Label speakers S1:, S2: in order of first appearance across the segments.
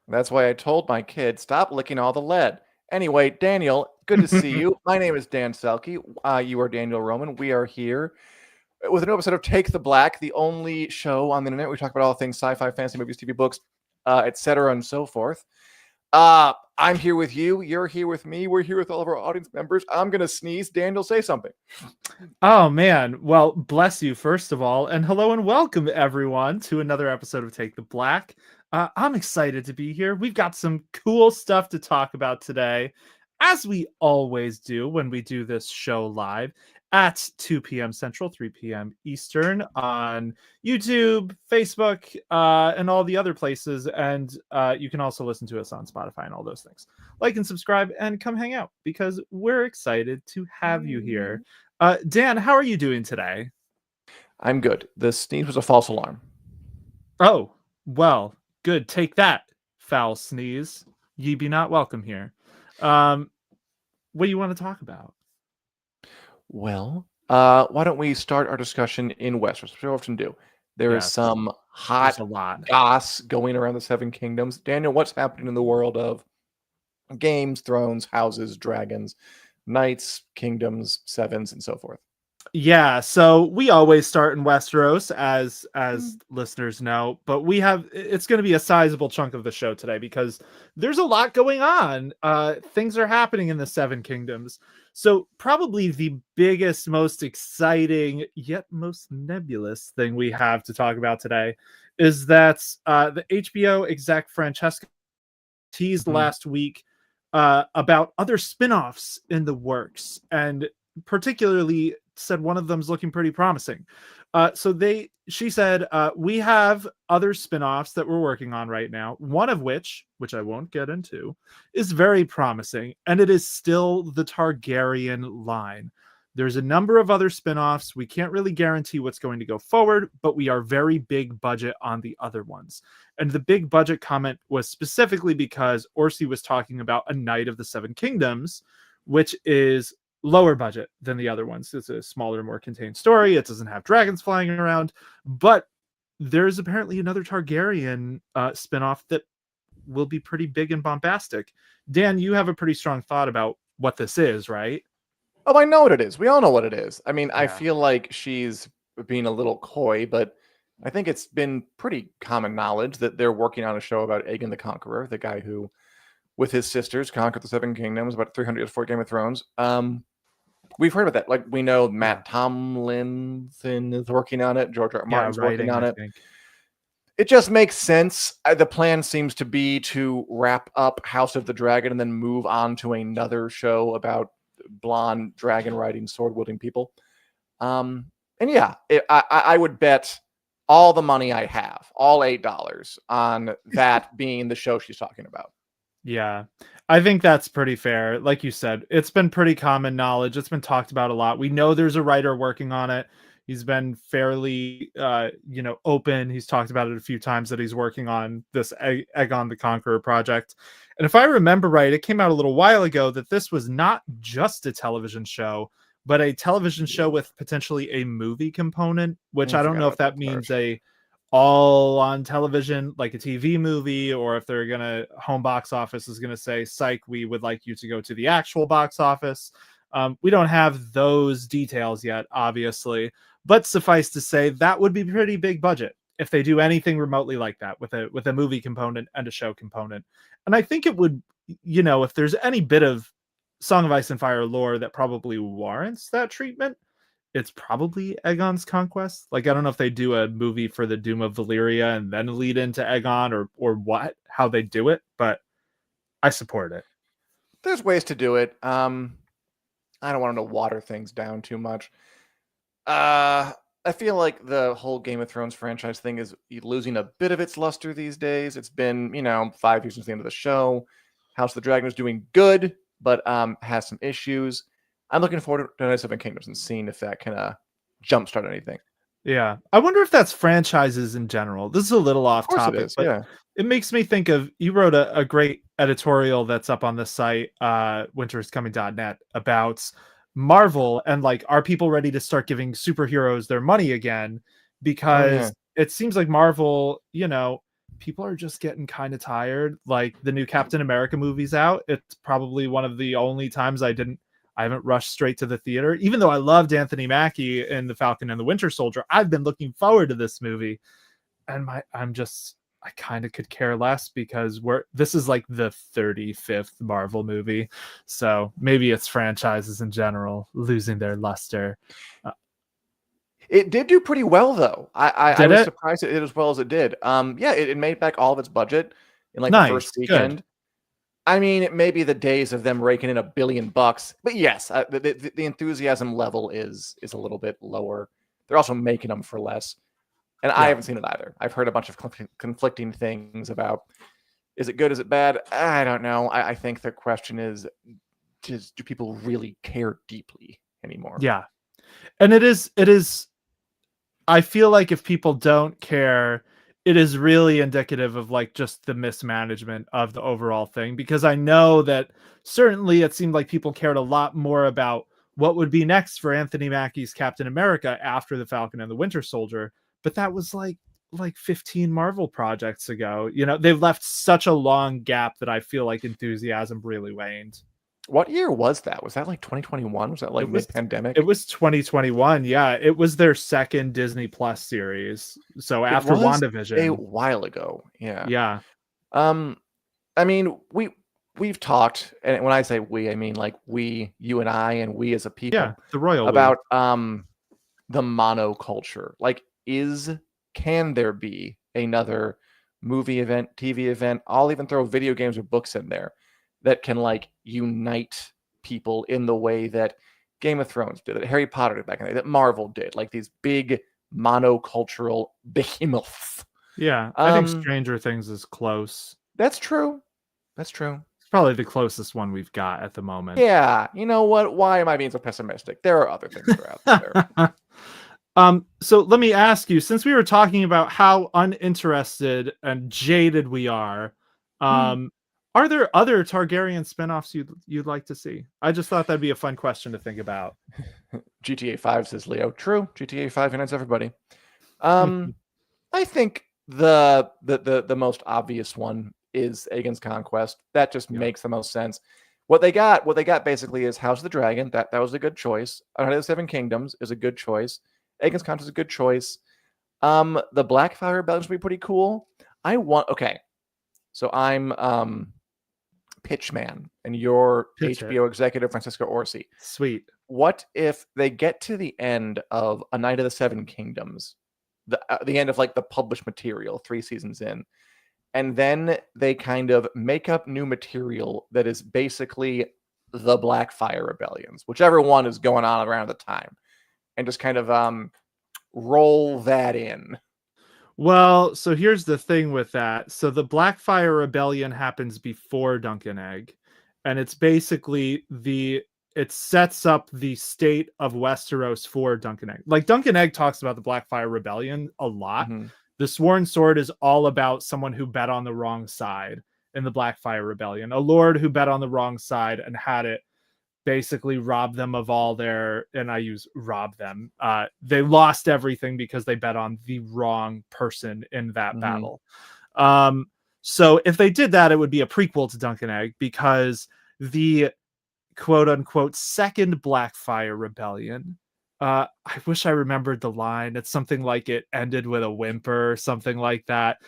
S1: That's why I told my kid, stop licking all the lead. Anyway, Daniel, good to see you. My name is Dan Selcke. You are Daniel Roman. We are here with a new episode of Take the Black, the only show on the internet where we talk about all things sci-fi, fantasy, movies, TV, books, etc., and so forth. I'm here with you. You're here with me. We're here with all of our audience members. I'm going to sneeze. Daniel, say something.
S2: Oh man, well, bless you first of all, and hello and welcome everyone to another episode of Take the Black. I'm excited to be here. We've got some cool stuff to talk about today, as we always do when we do this show live at 2 p.m. Central, 3 p.m. Eastern on YouTube, Facebook, and all the other places. And you can also listen to us on Spotify and all those things. Like and subscribe and come hang out because we're excited to have you here. Dan, how are you doing today?
S1: I'm good. The sneeze was a false alarm.
S2: Oh, well, good. Take that, foul sneeze. Ye be not welcome here. What do you want to talk about?
S1: Well, why don't we start our discussion in Westeros, which we often do. There is some hot goss going around the Seven Kingdoms. Daniel, what's happening in the world of games, thrones, houses, dragons, knights, kingdoms, sevens, and so forth?
S2: Yeah, so we always start in Westeros, as listeners know, but it's going to be a sizable chunk of the show today because there's a lot going on. Things are happening in the Seven Kingdoms. So probably the biggest, most exciting, yet most nebulous thing we have to talk about today is that the HBO exec Francesca teased last week about other spinoffs in the works, and particularly said one of them's looking pretty promising. She said, we have other spinoffs that we're working on right now, one of which I won't get into, is very promising, and it is still the Targaryen line. There's a number of other spinoffs. We can't really guarantee what's going to go forward, but we are very big budget on the other ones. And the big budget comment was specifically because Orsi was talking about A Knight of the Seven Kingdoms, which is lower budget than the other ones. It's a smaller, more contained story. It doesn't have dragons flying around, but there's apparently another Targaryen spinoff that will be pretty big and bombastic. Dan, you have a pretty strong thought about what this is, right?
S1: Oh, I know what it is. We all know what it is. I mean, yeah. I feel like she's being a little coy, but I think it's been pretty common knowledge that they're working on a show about Aegon the Conqueror, the guy who, with his sisters, conquered the Seven Kingdoms about 300 years before Game of Thrones. We've heard about that. Like, we know Matt Tomlinson is working on it. George R. R. Martin's working on it. It just makes sense. The plan seems to be to wrap up House of the Dragon and then move on to another show about blonde dragon riding, sword wielding people. And yeah, I would bet all the money I have, all $8, on that being the show she's talking about.
S2: Yeah, I think that's pretty fair. Like you said, it's been pretty common knowledge. It's been talked about a lot. We know there's a writer working on it. He's been fairly, open. He's talked about it a few times that he's working on this Aegon the Conqueror project. And if I remember right, it came out a little while ago that this was not just a television show, but a television show with potentially a movie component, which I don't know if that means a all on television, like a TV movie, or if they're gonna home box office is gonna say, psych, we would like you to go to the actual box office. We don't have those details yet, obviously, but suffice to say that would be pretty big budget if they do anything remotely like that with a movie component and a show component. And I think it would, if there's any bit of Song of Ice and Fire lore that probably warrants that treatment, it's probably Aegon's conquest. Like, I don't know if they do a movie for the Doom of Valyria and then lead into Aegon or how they do it, but I support it.
S1: There's ways to do it. I don't want to water things down too much. I feel like the whole Game of Thrones franchise thing is losing a bit of its luster these days. It's been, 5 years since the end of the show. House of the Dragon is doing good, but has some issues. I'm looking forward to Seven Kingdoms and seeing if that can jumpstart anything.
S2: Yeah. I wonder if that's franchises in general. This is a little off topic, but it makes me think of, you wrote a great editorial that's up on the site, winteriscoming.net, about Marvel and like, are people ready to start giving superheroes their money again? Because it seems like Marvel, people are just getting kind of tired. Like the new Captain America movie's out. It's probably one of the only times I haven't rushed straight to the theater, even though I loved Anthony Mackie in The Falcon and the Winter Soldier. I've been looking forward to this movie, and I kind of could care less because this is like the 35th Marvel movie, so maybe it's franchises in general losing their luster.
S1: It did do pretty well, though. I was surprised it did as well as it did. Yeah, it made back all of its budget in like the first weekend. Good. I mean, it may be the days of them raking in $1 billion, but yes, the enthusiasm level is a little bit lower. They're also making them for less, and I haven't seen it either. I've heard a bunch of conflicting things about, is it good, is it bad? I don't know. I think the question is, do people really care deeply anymore?
S2: Yeah, and it is. I feel like if people don't care, it is really indicative of like just the mismanagement of the overall thing, because I know that certainly it seemed like people cared a lot more about what would be next for Anthony Mackie's Captain America after the Falcon and the Winter Soldier, but that was like 15 Marvel projects ago. You know, they've left such a long gap that I feel like enthusiasm really waned.
S1: What year was that? Was that like 2021? Was that like mid-pandemic?
S2: It was 2021. Yeah, it was their second Disney Plus series. So after WandaVision,
S1: a while ago. Yeah.
S2: Yeah.
S1: I mean, we've talked, and when I say we, I mean like we, you and I, and we as a people.
S2: Yeah, the royal
S1: about the monoculture. Like, can there be another movie event, TV event? I'll even throw video games or books in there that can like unite people in the way that Game of Thrones did, that Harry Potter did back in the day, that Marvel did, like these big monocultural behemoths.
S2: Yeah, I think Stranger Things is close.
S1: That's true. It's
S2: probably the closest one we've got at the moment.
S1: Yeah, you know what? Why am I being so pessimistic? There are other things that are out
S2: there. So let me ask you, since we were talking about how uninterested and jaded we are, are there other Targaryen spinoffs you'd like to see? I just thought that'd be a fun question to think about.
S1: GTA 5, says Leo. True. GTA 5 unites everybody. I think the most obvious one is Aegon's Conquest. That just makes the most sense. What they got basically is House of the Dragon. That was a good choice. Knight of the Seven Kingdoms is a good choice. Aegon's Conquest is a good choice. The Blackfire Rebellion would be pretty cool. So I'm Pitchman, and you're HBO executive Francisco Orsi.
S2: Sweet.
S1: What if they get to the end of A Knight of the Seven Kingdoms, the end of like the published material 3 seasons in, and then they kind of make up new material that is basically the Blackfire Rebellions, whichever one is going on around the time, and just kind of roll that in.
S2: Well, so here's the thing with that. So the Blackfire Rebellion happens before Dunk and Egg, and it's basically it sets up the state of Westeros for Dunk and Egg. Like Dunk and Egg talks about the Blackfire Rebellion a lot. Mm-hmm. The Sworn Sword is all about someone who bet on the wrong side in the Blackfire Rebellion. A lord who bet on the wrong side and had it basically rob them of all their, and I use rob them. They lost everything because they bet on the wrong person in that battle. So if they did that, it would be a prequel to Dunk and Egg, because the quote unquote second Blackfire Rebellion, I wish I remembered the line. It's something like it ended with a whimper, something like that.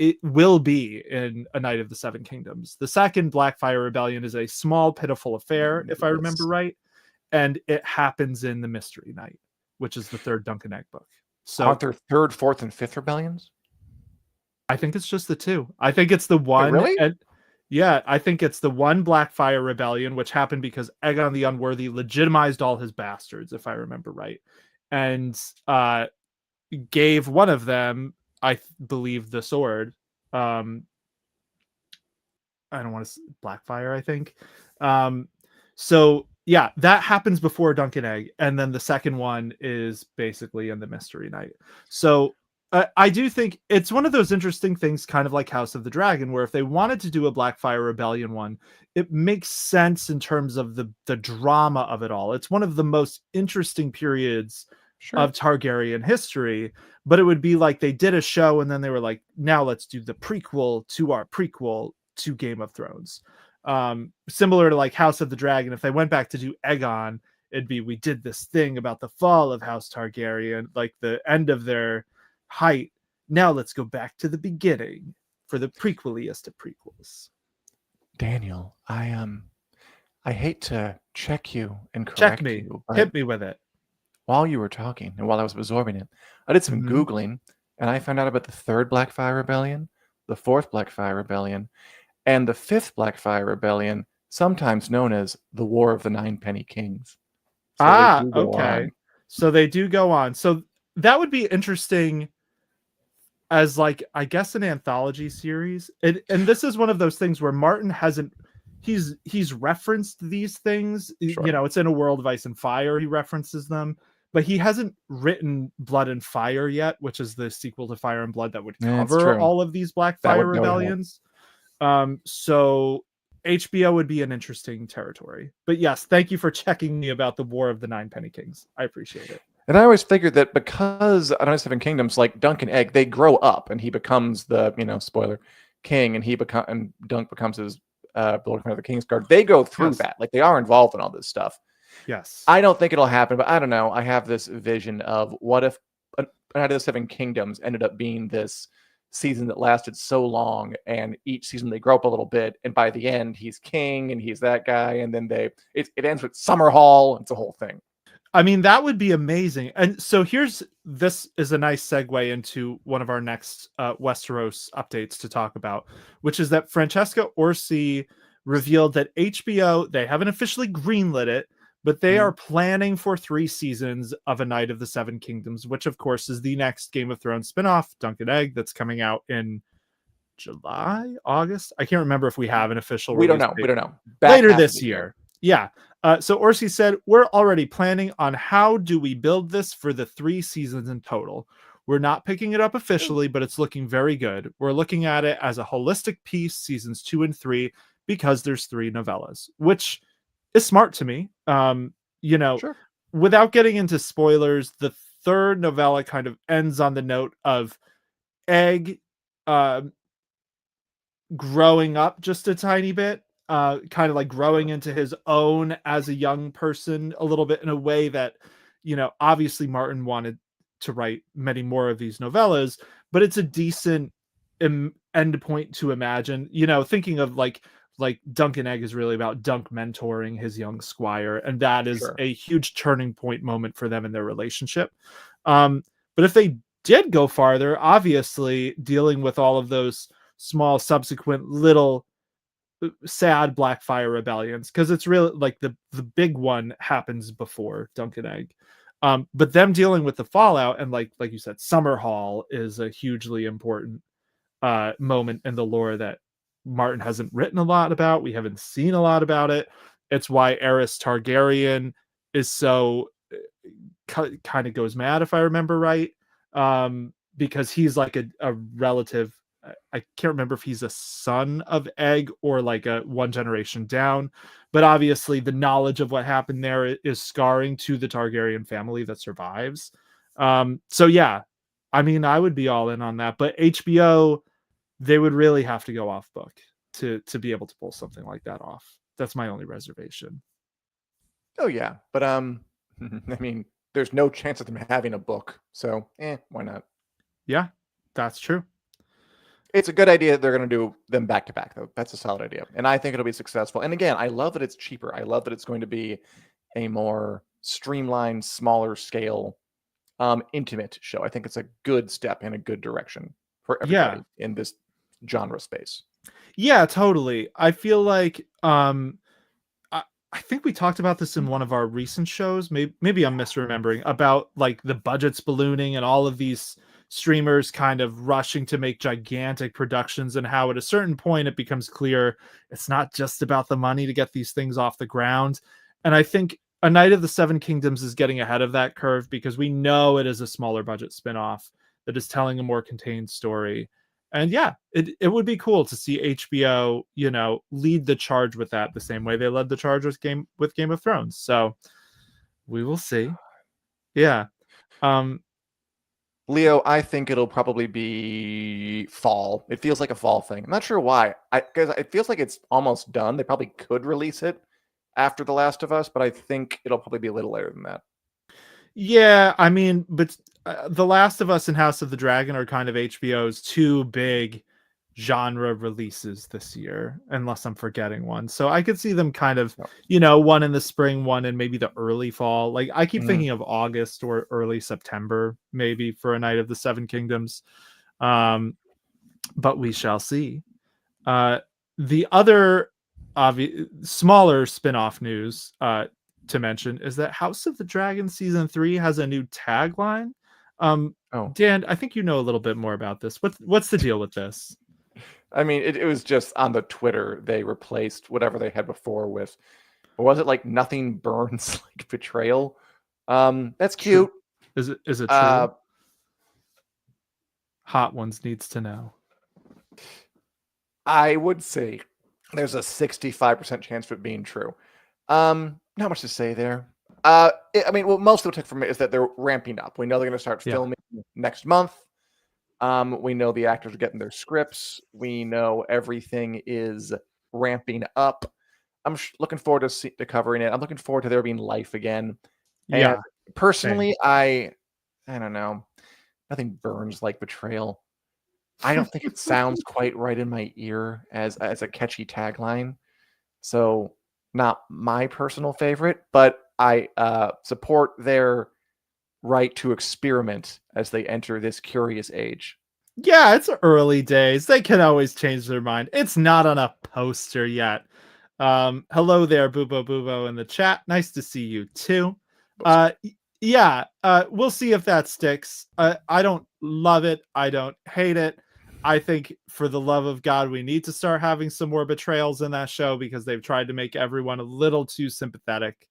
S2: It will be in A Knight of the Seven Kingdoms. The second Blackfire Rebellion is a small, pitiful affair, if I remember right, and it happens in the Mystery Knight, which is the third Dunk and Egg book. So,
S1: aren't there third, fourth, and fifth rebellions?
S2: I think it's just the 2. I think it's the one.
S1: Wait, really?
S2: Yeah, I think it's the one Blackfire Rebellion, which happened because Aegon the Unworthy legitimized all his bastards, if I remember right, and gave one of them, I believe, the sword. I don't want to Blackfire, I think. So yeah, that happens before Dunk and Egg, and then the second one is basically in the Mystery Knight. So I do think it's one of those interesting things, kind of like House of the Dragon, where if they wanted to do a Blackfire Rebellion one, it makes sense in terms of the drama of it all. It's one of the most interesting periods of Targaryen history, but it would be like they did a show and then they were like, now let's do the prequel to our prequel to Game of Thrones. Similar to like House of the Dragon, if they went back to do Aegon, it'd be, we did this thing about the fall of House Targaryen, like the end of their height. Now let's go back to the beginning for the prequeliest of prequels.
S1: Daniel, I hate to check you and correct
S2: Check me.
S1: you.
S2: Hit me with it.
S1: While you were talking and while I was absorbing it, I did some Googling and I found out about the 3rd Blackfire Rebellion, the 4th Blackfire Rebellion, and the 5th Blackfire Rebellion, sometimes known as the War of the Ninepenny Kings.
S2: So okay. So they do go on. So that would be interesting as like, I guess, an anthology series. And this is one of those things where Martin hasn't, he's referenced these things. Sure. You know, it's in A World of Ice and Fire. He references them, but he hasn't written Blood and Fire yet, which is the sequel to Fire and Blood that would cover all of these Blackfire rebellions. So HBO would be an interesting territory. But yes, thank you for checking me about the War of the Ninepenny Kings. I appreciate it.
S1: And I always figured that because I don't know, Seven Kingdoms, like Dunk and Egg, they grow up and he becomes the, spoiler, king, and Dunk becomes his Lord of the Kingsguard. They go through that. Like they are involved in all this stuff.
S2: Yes.
S1: I don't think it'll happen, but I don't know. I have this vision of what if Night of the Seven Kingdoms ended up being this season that lasted so long, and each season they grow up a little bit, and by the end he's king and he's that guy, and then it ends with Summerhall. It's a whole thing.
S2: I mean, that would be amazing. And so this is a nice segue into one of our next Westeros updates to talk about, which is that Francesca Orsi revealed that HBO, they haven't officially greenlit it, but they are planning for 3 seasons of A Night of the Seven Kingdoms, which of course is the next Game of Thrones spinoff, Dunk and Egg, that's coming out in July, August. I can't remember if we have an official release.
S1: We don't know.
S2: Later this year. Yeah. So Orsi said, we're already planning on how do we build this for the 3 seasons in total. We're not picking it up officially, but it's looking very good. We're looking at it as a holistic piece, seasons 2 and 3, because there's 3 novellas, which is smart to me. Without getting into spoilers, the 3rd novella kind of ends on the note of Egg growing up just a tiny bit, kind of like growing into his own as a young person a little bit, in a way that, obviously Martin wanted to write many more of these novellas, but it's a decent end point to imagine, thinking of like Dunk and Egg is really about Dunk mentoring his young squire, and that is a huge turning point moment for them in their relationship. But if they did go farther, obviously dealing with all of those small subsequent little sad Blackfire rebellions, because it's really like the big one happens before Dunk and Egg, but them dealing with the fallout, and like you said, Summerhall is a hugely important moment in the lore that Martin hasn't written a lot about. We haven't seen a lot about it. It's why Aerys Targaryen is so kind of goes mad, if I remember right, because he's like a relative. I can't remember if he's a son of Egg or like a one generation down, but obviously the knowledge of what happened there is scarring to the Targaryen family that survives. So yeah, I mean, I would be all in on that, but HBO, they would really have to go off book to be able to pull something like that off. That's my only reservation.
S1: Oh yeah, but I mean, there's no chance of them having a book, so why not?
S2: Yeah, that's true.
S1: It's a good idea that they're going to do them back to back, though. That's a solid idea, and I think it'll be successful. And again, I love that it's cheaper. I love that it's going to be a more streamlined, smaller scale, intimate show. I think it's a good step in a good direction for everybody in this genre space.
S2: Yeah, totally. I feel like I think we talked about this in one of our recent shows. Maybe I'm misremembering, about like the budgets ballooning and all of these streamers kind of rushing to make gigantic productions, and how at a certain point it becomes clear it's not just about the money to get these things off the ground. And I think A Night of the Seven Kingdoms is getting ahead of that curve, because we know it is a smaller budget spinoff that is telling a more contained story. And yeah, it would be cool to see HBO, lead the charge with that the same way they led the charge with Game of Thrones. So we will see. Yeah.
S1: Leo, I think it'll probably be fall. It feels like a fall thing. I'm not sure why. Because it feels like it's almost done. They probably could release it after The Last of Us, but I think it'll probably be a little later than that.
S2: Yeah, I mean, but The Last of Us and House of the Dragon are kind of HBO's two big genre releases this year, unless I'm forgetting one. So I could see them kind of, one in the spring, one in maybe the early fall. Like I keep thinking of August or early September, maybe for A Night of the Seven Kingdoms. But we shall see. The other smaller spin-off news to mention is that House of the Dragon season 3 has a new tagline. Dan, I think you know a little bit more about this. What's the deal with this?
S1: I mean, it was just on the Twitter. They replaced whatever they had before with, or was it like nothing burns like betrayal? That's cute.
S2: Is it true? Hot Ones needs to know.
S1: I would say there's a 65% chance of it being true. Not much to say there. I mean, well, most of the take from it is that they're ramping up. We know they're going to start filming next month. We know the actors are getting their scripts. We know everything is ramping up. I'm looking forward to covering it. I'm looking forward to there being life again. And personally, I don't know. Nothing burns like betrayal. I don't think it sounds quite right in my ear as a catchy tagline. So not my personal favorite, but I support their right to experiment as they enter this curious age.
S2: Yeah, it's early days. They can always change their mind. It's not on a poster yet. Hello there, Bubo in the chat. Nice to see you too. We'll see if that sticks. I don't love it. I don't hate it. I think for the love of God, we need to start having some more betrayals in that show because they've tried to make everyone a little too sympathetic.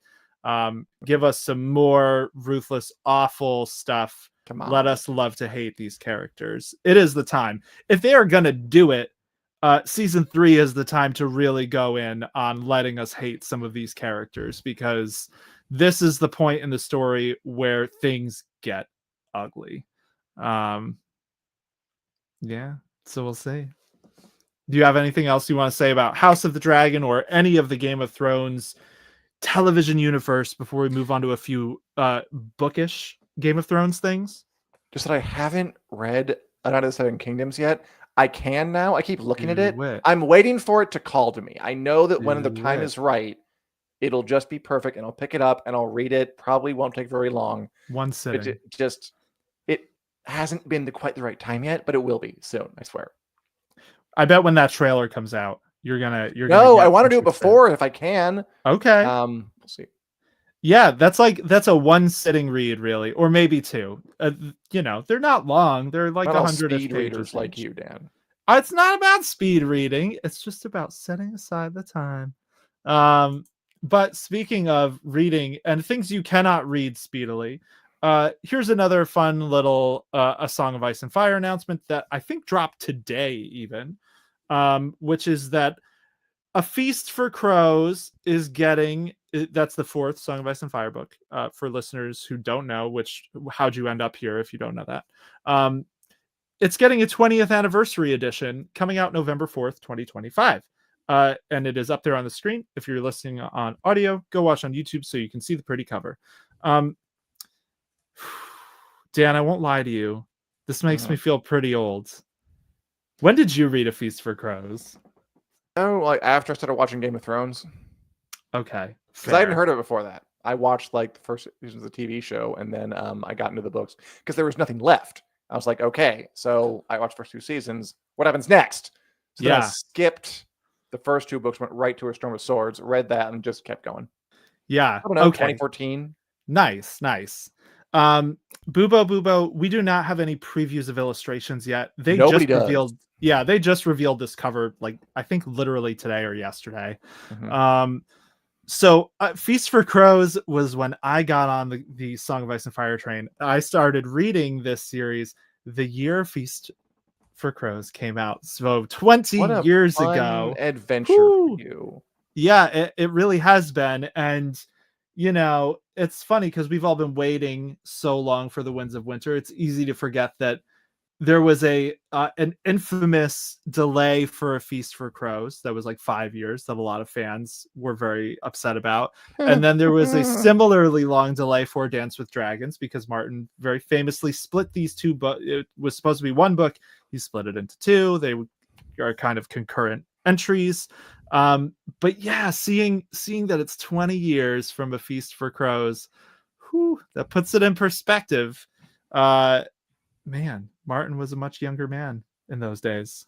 S2: Give us some more ruthless, awful stuff.
S1: Come on.
S2: Let us love to hate these characters. It is the time. If they are going to do it, season 3 is the time to really go in on letting us hate some of these characters because this is the point in the story where things get ugly. So we'll see. Do you have anything else you want to say about House of the Dragon or any of the Game of Thrones television universe before we move on to a few bookish Game of Thrones things?
S1: Just that I haven't read A Night of the Seven Kingdoms yet. I can now. I keep looking at it. I'm waiting for it to call to me. I know that when the time is right, it'll just be perfect, and I'll pick it up and I'll read it. Probably won't take very long.
S2: One sitting.
S1: It hasn't been quite the right time yet, but it will be soon. I swear. I
S2: bet when that trailer comes out, you're gonna.
S1: No, I want to do it before if I can.
S2: Okay.
S1: We'll see.
S2: Yeah, that's a one sitting read, really, or maybe two. They're not long. They're like 100
S1: speed readers like you, Dan.
S2: It's not about speed reading. It's just about setting aside the time. But speaking of reading and things you cannot read speedily, here's another fun little A Song of Ice and Fire announcement that I think dropped today even, which is that A Feast for Crows is getting, that's the 4th Song of Ice and Fire book, for listeners who don't know, how'd you end up here if you don't know that? It's getting a 20th anniversary edition coming out November 4th, 2025. And it is up there on the screen. If you're listening on audio, go watch on YouTube so you can see the pretty cover. Dan, I won't lie to you. This makes me feel pretty old. When did you read A Feast for Crows?
S1: Oh, like after I started watching Game of Thrones.
S2: Okay.
S1: Because I hadn't heard of it before that. I watched like the first season of the TV show, and then I got into the books because there was nothing left. I was like, okay, so I watched the first 2 seasons. What happens next? So then I skipped the first 2 books, went right to A Storm of Swords, read that, and just kept going.
S2: Yeah.
S1: I don't know, 2014.
S2: Nice. Bubo, we do not have any previews of illustrations yet.
S1: Nobody does.
S2: Revealed. Yeah, they just revealed this cover, like I think literally today or yesterday. So Feast for Crows was when I got on the Song of Ice and Fire train. I started reading this series the year Feast for Crows came out. So 20 years ago.
S1: Adventure for you.
S2: Yeah, it really has been. And it's funny because we've all been waiting so long for the Winds of Winter. It's easy to forget that there was an infamous delay for A Feast for Crows that was like 5 years that a lot of fans were very upset about. And then there was a similarly long delay for Dance with Dragons because Martin very famously split these two books. It was supposed to be one book. He split it into two. They are kind of concurrent entries. But yeah, seeing that it's 20 years from A Feast for Crows, that puts it in perspective. Man, Martin was a much younger man in those days.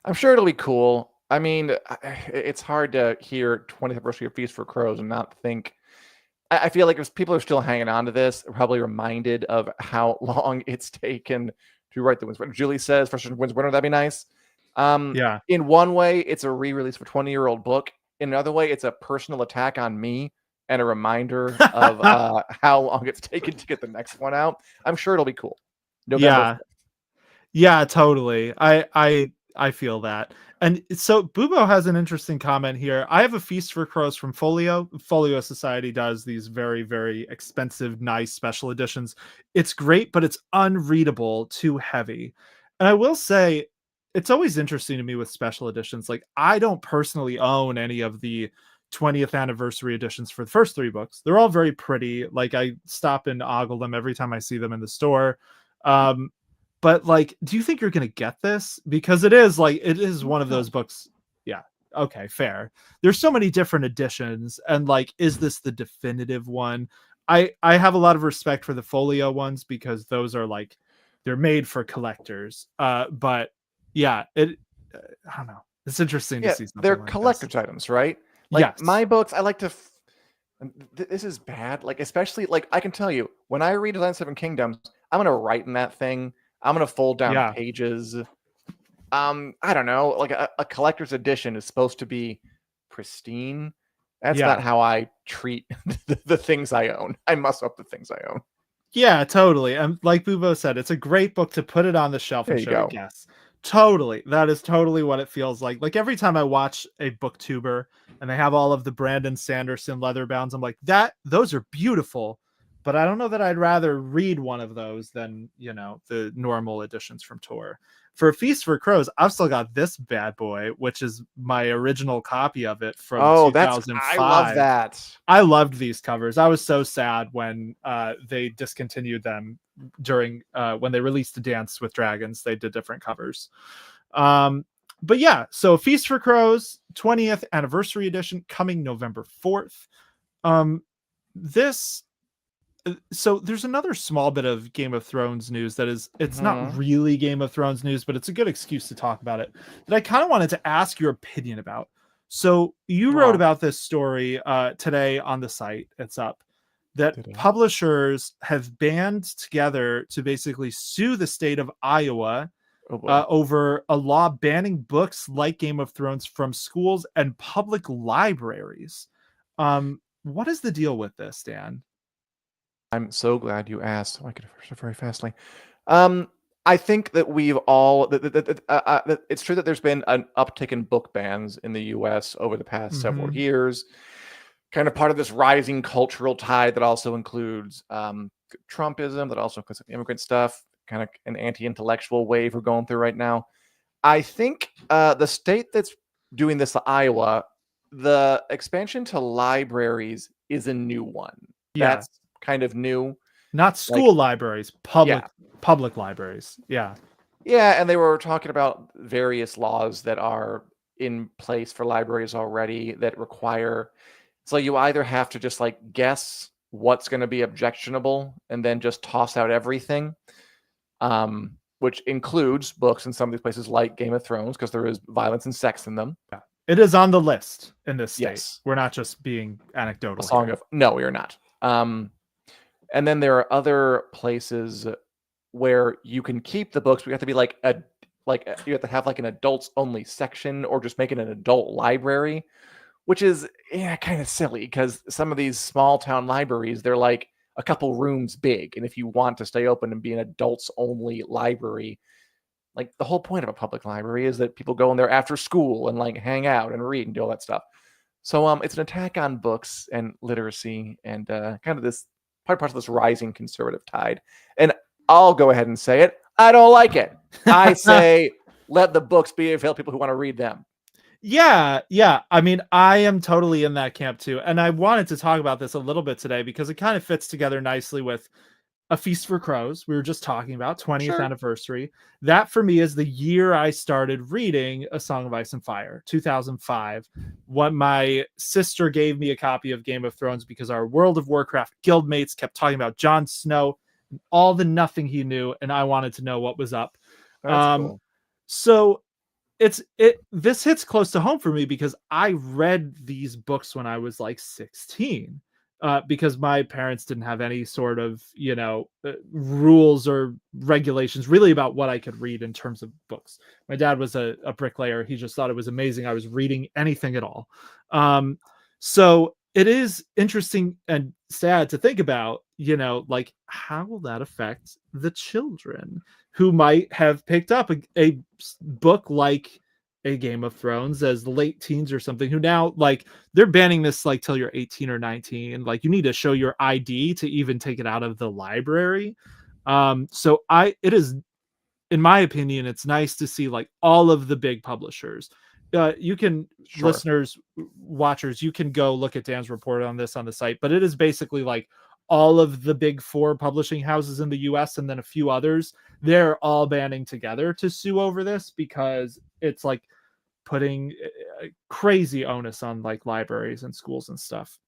S1: I'm sure it'll be cool. I mean, it's hard to hear 20th anniversary of Feast for Crows and not think. I feel like if people are still hanging on to this, they're probably reminded of how long it's taken to write the Winds. Julie says, "First Winds Winter, that'd be nice."
S2: Yeah.
S1: In one way, it's a re-release of a 20-year-old book. In another way, it's a personal attack on me and a reminder of how long it's taken to get the next one out. I'm sure it'll be cool. November.
S2: Yeah, totally. I feel that. And so Bubo has an interesting comment here. I have A Feast for Crows from Folio. Folio Society does these very, very expensive, nice special editions. It's great, but it's unreadable, too heavy. And I will say, it's always interesting to me with special editions. Like, I don't personally own any of the 20th anniversary editions for the first three books. They're all very pretty. Like, I stop and ogle them every time I see them in the store. But like, do you think you're gonna get this? Because it is one of those books. Yeah, okay, fair. There's so many different editions, and like, is this the definitive one? I have a lot of respect for the folio ones because those are like, they're made for collectors. But yeah, I don't know. It's interesting to see something.
S1: They're
S2: like
S1: collector's items, right? Like, yes. My books, I like to. This is bad. Like, especially like, I can tell you, when I read Land Seven Kingdoms, I'm gonna write in that thing. I'm gonna fold down pages. I don't know. Like a collector's edition is supposed to be pristine. That's not how I treat the things I own. I mess up the things I own.
S2: Yeah, totally. And like Bubo said, it's a great book to put it on the shelf and show guests. Totally. That is totally what it feels like. Like, every time I watch a booktuber and they have all of the Brandon Sanderson leather bounds, I'm like, those are beautiful. But I don't know that I'd rather read one of those than, the normal editions from Tor. For A Feast for Crows, I've still got this bad boy, which is my original copy of it from 2005.
S1: I love that.
S2: I loved these covers. I was so sad when they discontinued them during when they released the Dance with Dragons. They did different covers. But yeah, so A Feast for Crows, 20th anniversary edition, coming November 4th. So there's another small bit of Game of Thrones news that it's not really Game of Thrones news, but it's a good excuse to talk about it, that I kind of wanted to ask your opinion about. So you wrote about this story today on the site. It's up that publishers have band together to basically sue the state of Iowa over a law banning books like Game of Thrones from schools and public libraries. What is the deal with this, Dan?
S1: I'm so glad you asked. I could have very fastly. I think that we've all it's true that there's been an uptick in book bans in the U.S. over the past several years. Kind of part of this rising cultural tide that also includes Trumpism, that also includes immigrant stuff. Kind of an anti-intellectual wave we're going through right now. I think the state that's doing this, Iowa, the expansion to libraries is a new one.
S2: Yeah.
S1: That's kind of new.
S2: Not school libraries, public libraries. Yeah,
S1: and they were talking about various laws that are in place for libraries already that require, so you either have to just like guess what's going to be objectionable and then just toss out everything, which includes books in some of these places like Game of Thrones, because there is violence and sex in them.
S2: Yeah. It is on the list in this state. Yes. We're not just being anecdotal.
S1: No, we are not. And then there are other places where you can keep the books, but you have to be you have to have like an adults only section, or just make it an adult library, which is kind of silly, because some of these small town libraries, they're like a couple rooms big, and if you want to stay open and be an adults only library, like, the whole point of a public library is that people go in there after school and like hang out and read and do all that stuff. So it's an attack on books and literacy and kind of this part of this rising conservative tide. And I'll go ahead and say it. I don't like it. I say let the books be available to people who want to read them.
S2: Yeah. I mean, I am totally in that camp too. And I wanted to talk about this a little bit today because it kind of fits together nicely with A Feast for Crows. We were just talking about 20th anniversary. That for me is the year I started reading A Song of Ice and Fire, 2005. When my sister gave me a copy of Game of Thrones because our World of Warcraft guildmates kept talking about Jon Snow and all the nothing he knew, and I wanted to know what was up.
S1: That's cool.
S2: So this hits close to home for me because I read these books when I was like 16. Because my parents didn't have any sort of, rules or regulations really about what I could read in terms of books. My dad was a bricklayer. He just thought it was amazing I was reading anything at all. So it is interesting and sad to think about, like how will that affect the children who might have picked up a book like a Game of Thrones as late teens or something, who now like they're banning this like till you're 18 or 19. Like you need to show your ID to even take it out of the library. So it is, in my opinion, it's nice to see like all of the big publishers. You can, listeners, watchers, you can go look at Dan's report on this on the site, but it is basically like all of the big 4 publishing houses in the US and then a few others. They're all banding together to sue over this because it's like putting a crazy onus on like libraries and schools and stuff.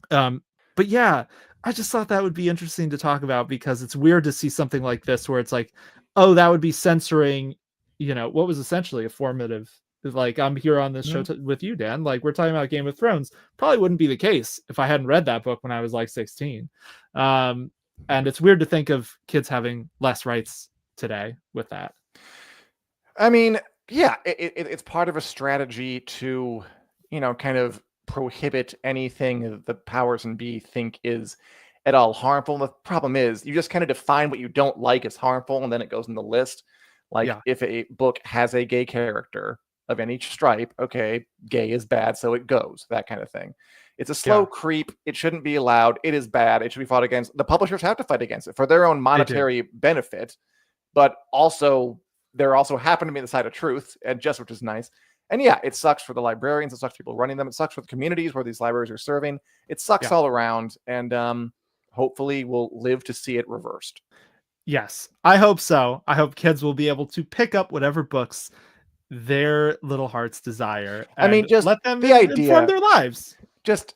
S2: But yeah, I just thought that would be interesting to talk about because it's weird to see something like this where it's like, oh, that would be censoring, what was essentially a formative, like I'm here on this show with you, Dan, like we're talking about Game of Thrones. Probably wouldn't be the case if I hadn't read that book when I was like 16. And it's weird to think of kids having less rights today with that.
S1: I mean, yeah, it's part of a strategy to, kind of prohibit anything that the powers and be think is at all harmful. And the problem is you just kind of define what you don't like as harmful, and then it goes in the list. Like if a book has a gay character of any stripe, okay, gay is bad, so it goes, that kind of thing. It's a slow creep. It shouldn't be allowed. It is bad. It should be fought against. The publishers have to fight against it for their own monetary benefit, but also they're also happen to be the side of truth, and just which is nice. And yeah, it sucks for the librarians. It sucks for people running them. It sucks for the communities where these libraries are serving. It sucks all around, and hopefully we'll live to see it reversed.
S2: Yes, I hope so. I hope kids will be able to pick up whatever books their little hearts desire. And
S1: I mean, just
S2: let them
S1: the idea,
S2: inform their lives.
S1: Just,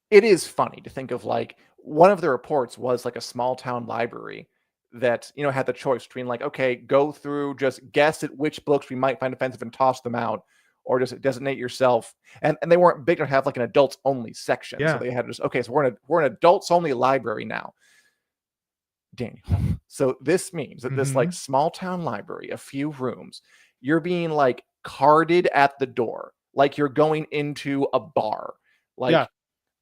S1: it is funny to think of like one of the reports was like a small town library that, had the choice between like, okay, go through, just guess at which books we might find offensive and toss them out, or just designate yourself. And they weren't big to have like an adults only section. So they had just, okay, so we're an adults only library now. Daniel. So this means that this like small town library, a few rooms, you're being like carded at the door, like you're going into a bar. Like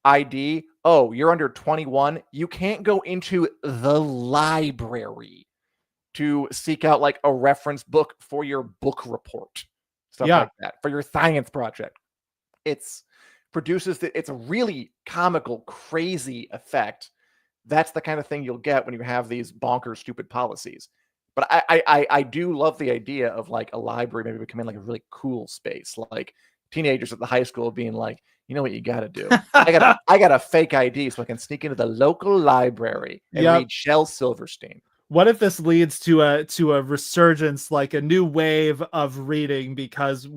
S1: ID, oh, you're under 21. You can't go into the library to seek out like a reference book for your book report. Stuff like that. For your science project. It's a really comical, crazy effect. That's the kind of thing you'll get when you have these bonkers, stupid policies. But I do love the idea of like a library maybe becoming like a really cool space, like teenagers at the high school being like, you know what you got to do? I got a fake ID so I can sneak into the local library and read Shel Silverstein.
S2: What if this leads to a resurgence, like a new wave of reading because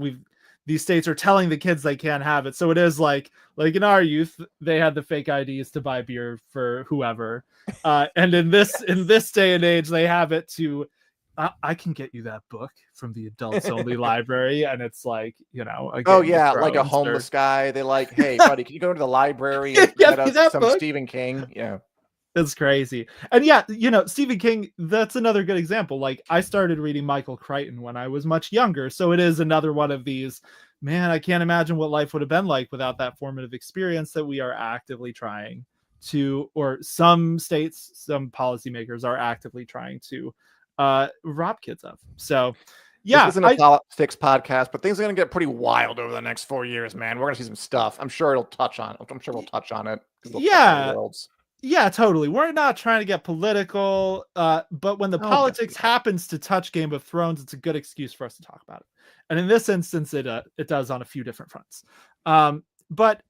S2: these states are telling the kids they can't have it. So it is like in our youth, they had the fake IDs to buy beer for whoever. And in this day and age, they have it to, I can get you that book from the adults only library. And it's like,
S1: like a homeless guy. They like, hey buddy, can you go to the library and get us some Stephen King? Yeah.
S2: It's crazy. And Stephen King, that's another good example. Like I started reading Michael Crichton when I was much younger. So it is another one of these, man, I can't imagine what life would have been like without that formative experience that we are actively trying to, or some states, some policymakers are actively trying to rob kids of. So Yeah,
S1: this isn't a politics podcast, but things are going to get pretty wild over the next 4 years, man. We're going to see some stuff. I'm sure we'll touch on it.
S2: Yeah. Yeah, totally. We're not trying to get political, but when the politics happens to touch Game of Thrones, it's a good excuse for us to talk about it. And in this instance, it does on a few different fronts. But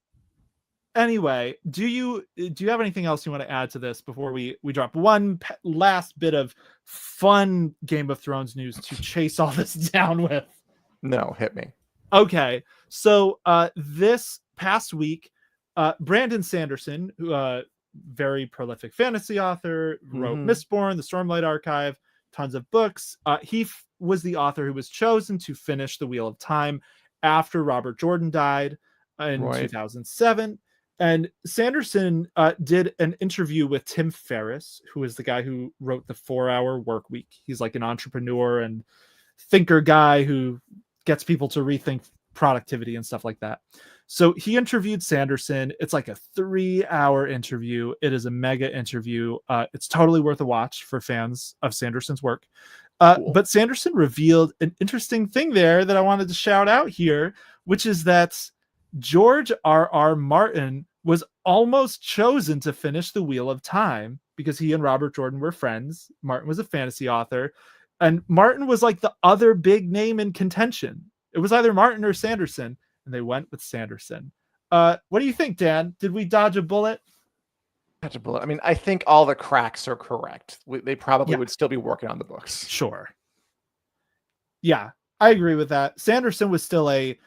S2: anyway, do you have anything else you want to add to this before we drop one last bit of fun Game of Thrones news to chase all this down with?
S1: No, hit me.
S2: Okay, so this past week, Brandon Sanderson, who very prolific fantasy author, wrote Mistborn, the Stormlight Archive, tons of books. He was the author who was chosen to finish the Wheel of Time after Robert Jordan died in 2007. And Sanderson did an interview with Tim Ferriss, who is the guy who wrote the 4-Hour Workweek. He's like an entrepreneur and thinker guy who gets people to rethink productivity and stuff like that. So he interviewed Sanderson. It's like a 3-hour interview. It is a mega interview. It's totally worth a watch for fans of Sanderson's work. Cool. But Sanderson revealed an interesting thing there that I wanted to shout out here, which is that George R.R. Martin was almost chosen to finish the Wheel of Time because he and Robert Jordan were friends. Martin was a fantasy author, and Martin was like the other big name in contention. It was either Martin or Sanderson, and they went with Sanderson. What do you think, Dan? Did we dodge a bullet?
S1: Dodge a bullet. I mean, I think all the cracks are correct. They probably would still be working on the books.
S2: Sure. Yeah, I agree with that. Sanderson was still it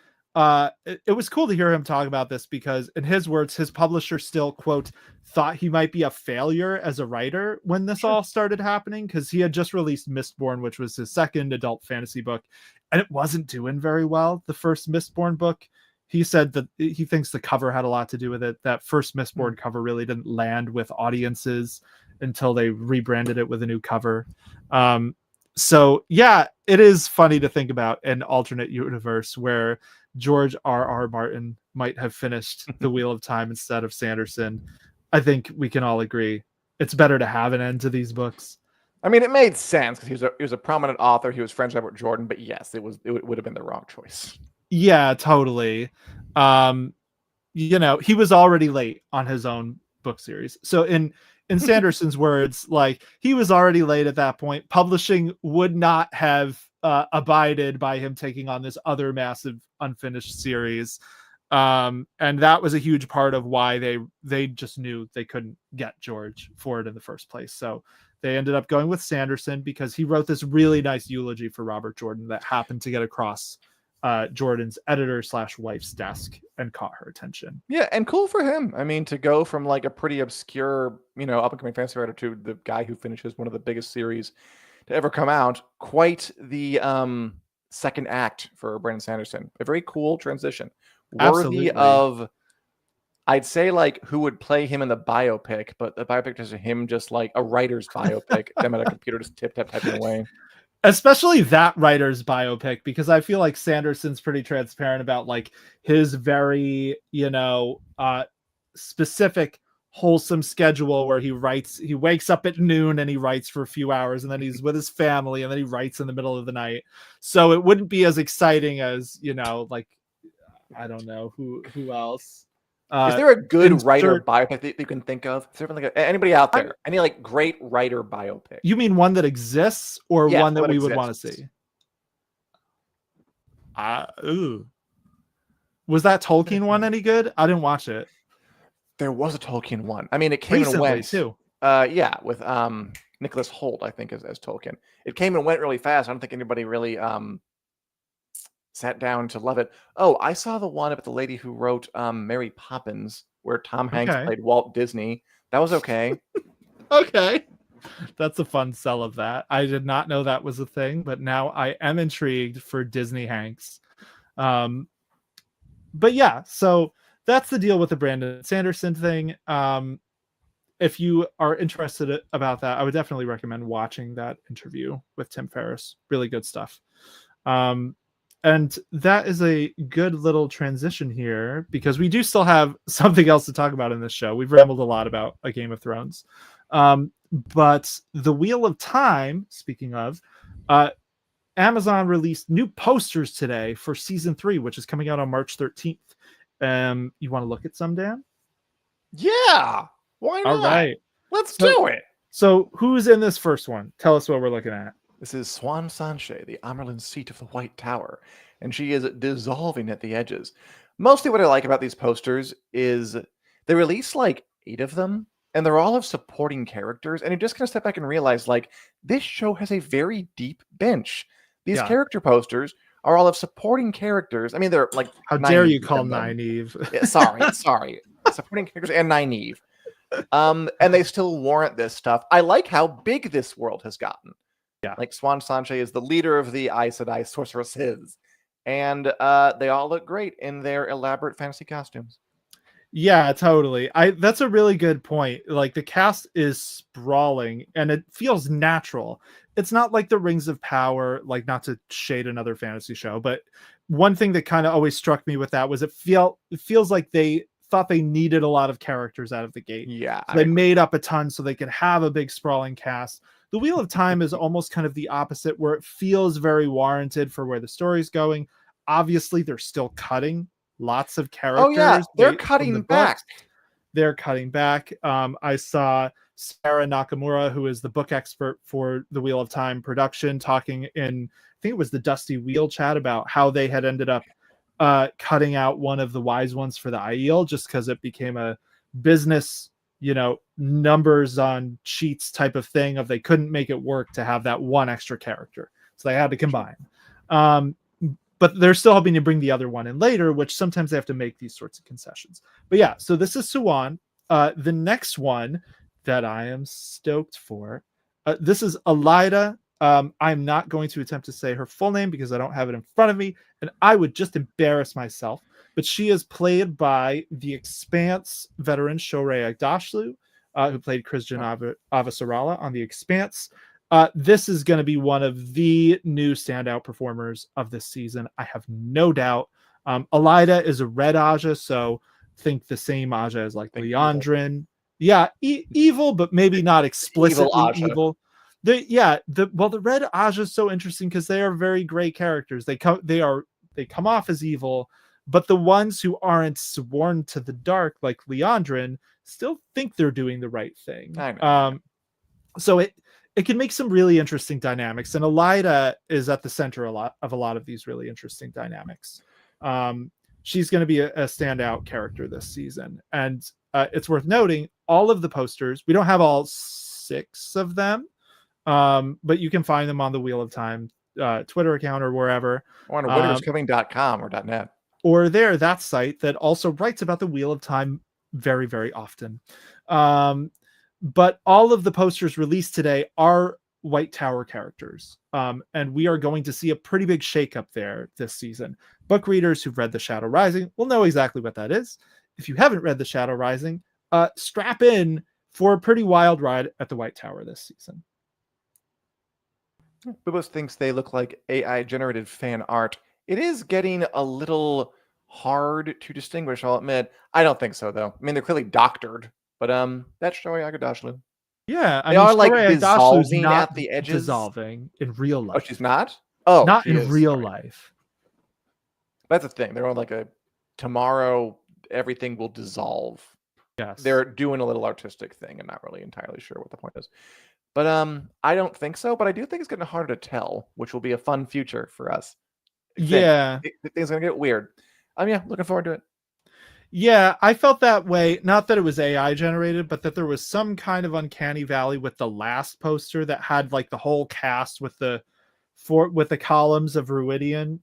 S2: was cool to hear him talk about this because, in his words, his publisher still, quote, thought he might be a failure as a writer when this all started happening, because he had just released Mistborn, which was his second adult fantasy book, and it wasn't doing very well. The first Mistborn book, he said that he thinks the cover had a lot to do with it. That first Mistborn cover really didn't land with audiences until they rebranded it with a new cover. So yeah, it is funny to think about an alternate universe where George R.R. Martin might have finished the Wheel of Time instead of Sanderson. I think we can all agree it's better to have an end to these books.
S1: I mean, it made sense because he was a prominent author. He was friends with Robert Jordan, but yes, it would have been the wrong choice.
S2: Yeah, totally. He was already late on his own book series. So in Sanderson's words, like, he was already late at that point. Publishing would not have abided by him taking on this other massive unfinished series. And that was a huge part of why they just knew they couldn't get George for it in the first place. So they ended up going with Sanderson because he wrote this really nice eulogy for Robert Jordan that happened to get across Jordan's editor/wife's desk and caught her attention.
S1: Yeah, and cool for him. I mean, to go from like a pretty obscure, up and coming fantasy writer to the guy who finishes one of the biggest series to ever come out, quite the second act for Brandon Sanderson. A very cool transition.
S2: Absolutely.
S1: Worthy of, I'd say, like, who would play him in the biopic, but the biopic is him just like a writer's biopic, them at a computer just typing away.
S2: Especially that writer's biopic, because I feel like Sanderson's pretty transparent about like his very, specific wholesome schedule where he wakes up at noon and he writes for a few hours, and then he's with his family, and then he writes in the middle of the night. So it wouldn't be as exciting as, like, I don't know who else.
S1: Is there a good writer biopic that you can think of? Is there like anybody out there? Any like great writer biopic?
S2: You mean one that exists, or one that we would want to see? Was that Tolkien one any good? I didn't watch it.
S1: There was a Tolkien one. I mean, it came and went
S2: too.
S1: With Nicholas Hoult, I think, as Tolkien. It came and went really fast. I don't think anybody really sat down to love it. Oh, I saw the one about the lady who wrote Mary Poppins, where Tom Hanks played Walt Disney. That was okay.
S2: Okay. That's a fun sell of that. I did not know that was a thing, but now I am intrigued for Disney Hanks. But yeah, so that's the deal with the Brandon Sanderson thing. If you are interested about that, I would definitely recommend watching that interview with Tim Ferriss. Really good stuff. And that is a good little transition here, because we do still have something else to talk about in this show. We've rambled a lot about A Game of Thrones. But the Wheel of Time, speaking of, Amazon released new posters today for season 3, which is coming out on March 13th. You want to look at some, Dan?
S1: Yeah. Why not?
S2: All right.
S1: Let's do it.
S2: So who's in this first one? Tell us what we're looking at.
S1: This is Swan Sanche, the Amerlin seat of the White Tower, and she is dissolving at the edges. Mostly what I like about these posters is they release like 8 of them, and they're all of supporting characters, and you're just going to step back and realize, like, this show has a very deep bench. These character posters are all of supporting characters. I mean, they're like...
S2: How dare you call Nynaeve?
S1: Yeah, sorry. Supporting characters and Nynaeve. And they still warrant this stuff. I like how big this world has gotten.
S2: Yeah.
S1: Like, Swan Sanche is the leader of the Aes Sedai sorceresses. And they all look great in their elaborate fantasy costumes.
S2: Yeah, totally. That's a really good point. Like, the cast is sprawling and it feels natural. It's not like the Rings of Power, like, not to shade another fantasy show, but one thing that kind of always struck me with that was it feels like they thought they needed a lot of characters out of the gate.
S1: Yeah.
S2: So they made up a ton so they could have a big sprawling cast. The Wheel of Time is almost kind of the opposite, where it feels very warranted for where the story's going. Obviously, they're still cutting lots of characters.
S1: Oh yeah, they're cutting back.
S2: They're cutting back. I saw Sarah Nakamura, who is the book expert for the Wheel of Time production, talking in, I think it was the Dusty Wheel chat, about how they had ended up cutting out one of the wise ones for the Aiel just because it became a business, numbers on sheets type of thing, of they couldn't make it work to have that one extra character. So they had to combine. But they're still hoping to bring the other one in later, which sometimes they have to make these sorts of concessions. But yeah, so this is Siuan. The next one that I am stoked for, this is Elida. I'm not going to attempt to say her full name because I don't have it in front of me, and I would just embarrass myself. But she is played by the Expanse veteran Shohreh Aghdashloo, who played Christian Avasarala on The Expanse. This is going to be one of the new standout performers of this season. I have no doubt. Elida is a red Aja, so think the same Aja as like Leandrin. Yeah, evil, but maybe not explicitly evil. The red Aja is so interesting because they are very gray characters. They come off as evil, but the ones who aren't sworn to the dark, like Leandrin, still think they're doing the right thing.
S1: I know.
S2: So it can make some really interesting dynamics, and Elida is at the center of a lot of these really interesting dynamics. She's going to be a standout character this season, and it's worth noting all of the posters. We don't have all 6 of them, but you can find them on the Wheel of Time Twitter account or wherever.
S1: Or on winteriscoming.com or .net.
S2: Or that site that also writes about the Wheel of Time very, very often. But all of the posters released today are White Tower characters. And we are going to see a pretty big shakeup there this season. Book readers who've read The Shadow Rising will know exactly what that is. If you haven't read The Shadow Rising, strap in for a pretty wild ride at the White Tower this season.
S1: Bubos thinks they look like AI-generated fan art. It is getting a little hard to distinguish, I'll admit. I don't think so, though. I mean, they're clearly doctored, but that's Shohreh Aghdashloo.
S2: Yeah,
S1: they are like dissolving at the edges.
S2: Dissolving in real life.
S1: Oh, she's not? Oh,
S2: not in real life.
S1: That's the thing. They're on like a tomorrow everything will dissolve.
S2: Yes.
S1: They're doing a little artistic thing and not really entirely sure what the point is. But I don't think so, but I do think it's getting harder to tell, which will be a fun future for us.
S2: Yeah.
S1: Things are going to get weird. Yeah, looking forward to it.
S2: Yeah, I felt that way. Not that it was AI generated, but that there was some kind of uncanny valley with the last poster that had like the whole cast with the columns of Ruidian,